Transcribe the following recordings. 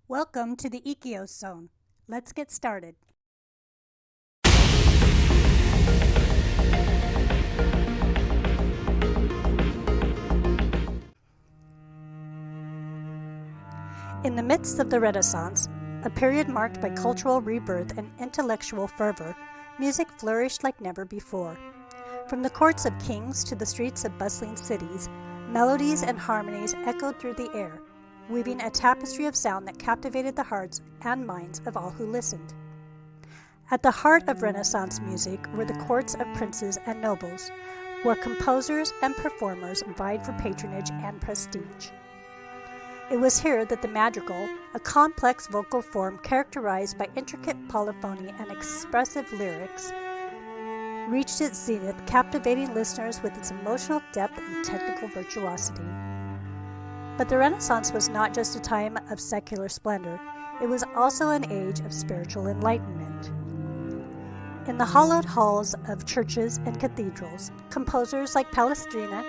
Welcome to the Ikios Zone. Let's get started. In the midst of the Renaissance, a period marked by cultural rebirth and intellectual fervor, music flourished like never before. From the courts of kings to the streets of bustling cities, melodies and harmonies echoed through the air, weaving a tapestry of sound that captivated the hearts and minds of all who listened. At the heart of Renaissance music were the courts of princes and nobles, where composers and performers vied for patronage and prestige. It was here that the madrigal, a complex vocal form characterized by intricate polyphony and expressive lyrics, reached its zenith, captivating listeners with its emotional depth and technical virtuosity. But the Renaissance was not just a time of secular splendor, it was also an age of spiritual enlightenment. In the hallowed halls of churches and cathedrals, composers like Palestrina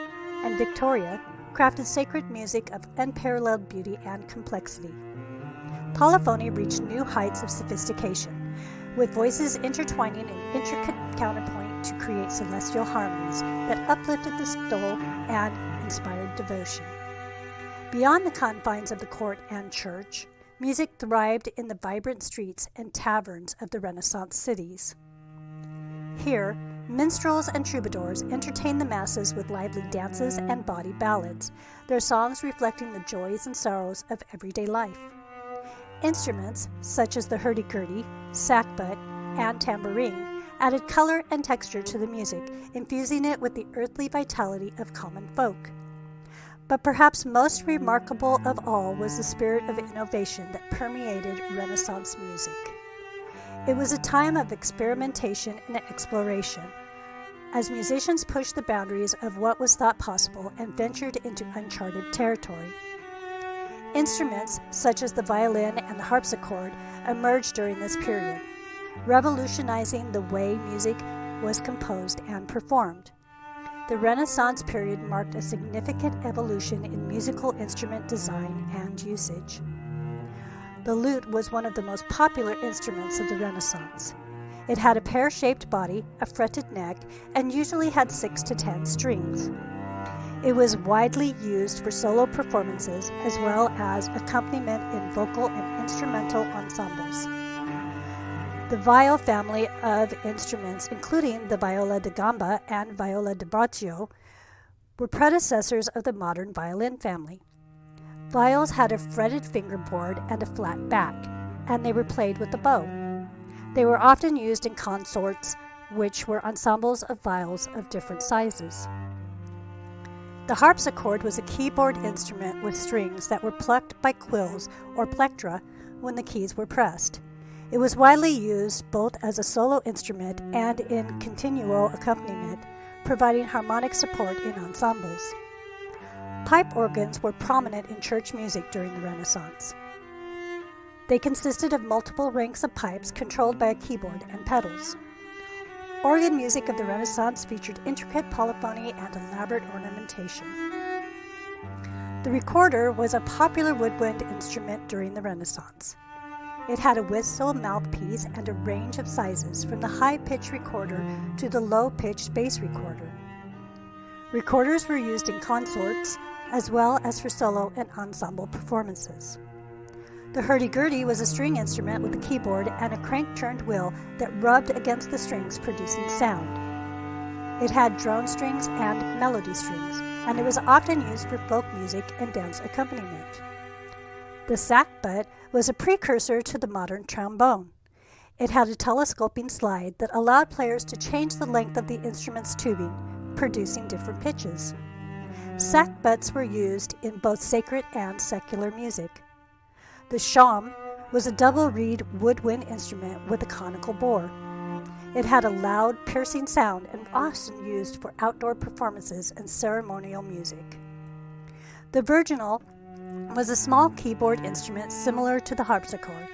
and Victoria crafted sacred music of unparalleled beauty and complexity. Polyphony reached new heights of sophistication, with voices intertwining in intricate counterpoint to create celestial harmonies that uplifted the soul and inspired devotion. Beyond the confines of the court and church, music thrived in the vibrant streets and taverns of the Renaissance cities. Here, minstrels and troubadours entertained the masses with lively dances and bawdy ballads, their songs reflecting the joys and sorrows of everyday life. Instruments, such as the hurdy-gurdy, sackbut, and tambourine, added color and texture to the music, infusing it with the earthly vitality of common folk. But perhaps most remarkable of all was the spirit of innovation that permeated Renaissance music. It was a time of experimentation and exploration, as musicians pushed the boundaries of what was thought possible and ventured into uncharted territory. Instruments such as the violin and the harpsichord emerged during this period, revolutionizing the way music was composed and performed. The Renaissance period marked a significant evolution in musical instrument design and usage. The lute was one of the most popular instruments of the Renaissance. It had a pear-shaped body, a fretted neck, and usually had 6 to 10 strings. It was widely used for solo performances as well as accompaniment in vocal and instrumental ensembles. The viol family of instruments, including the viola da gamba and viola da braccio, were predecessors of the modern violin family. Viols had a fretted fingerboard and a flat back, and they were played with a bow. They were often used in consorts, which were ensembles of viols of different sizes. The harpsichord was a keyboard instrument with strings that were plucked by quills or plectra when the keys were pressed. It was widely used both as a solo instrument and in continuo accompaniment, providing harmonic support in ensembles. Pipe organs were prominent in church music during the Renaissance. They consisted of multiple ranks of pipes controlled by a keyboard and pedals. Organ music of the Renaissance featured intricate polyphony and elaborate ornamentation. The recorder was a popular woodwind instrument during the Renaissance. It had a whistle mouthpiece and a range of sizes from the high-pitched recorder to the low-pitched bass recorder. Recorders were used in consorts as well as for solo and ensemble performances. The hurdy-gurdy was a string instrument with a keyboard and a crank-turned wheel that rubbed against the strings, producing sound. It had drone strings and melody strings, and it was often used for folk music and dance accompaniment. The sackbut was a precursor to the modern trombone. It had a telescoping slide that allowed players to change the length of the instrument's tubing, producing different pitches. Sackbuts were used in both sacred and secular music. The shawm was a double-reed woodwind instrument with a conical bore. It had a loud, piercing sound and often used for outdoor performances and ceremonial music. The virginal was a small keyboard instrument similar to the harpsichord.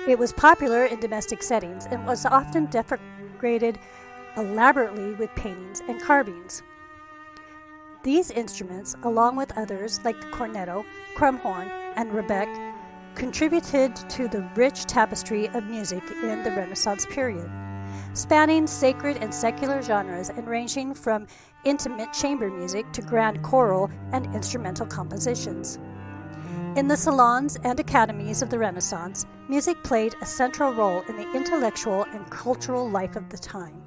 It was popular in domestic settings and was often decorated elaborately with paintings and carvings. These instruments, along with others like the cornetto, crumhorn, and rebec, contributed to the rich tapestry of music in the Renaissance period, spanning sacred and secular genres and ranging from intimate chamber music to grand choral and instrumental compositions. In the salons and academies of the Renaissance, music played a central role in the intellectual and cultural life of the time.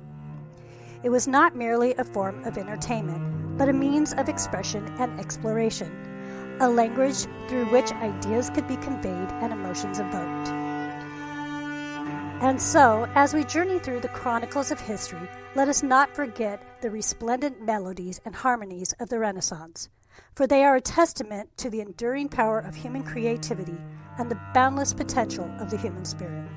It was not merely a form of entertainment, but a means of expression and exploration, a language through which ideas could be conveyed and emotions evoked. And so, as we journey through the chronicles of history, let us not forget the resplendent melodies and harmonies of the Renaissance, for they are a testament to the enduring power of human creativity and the boundless potential of the human spirit.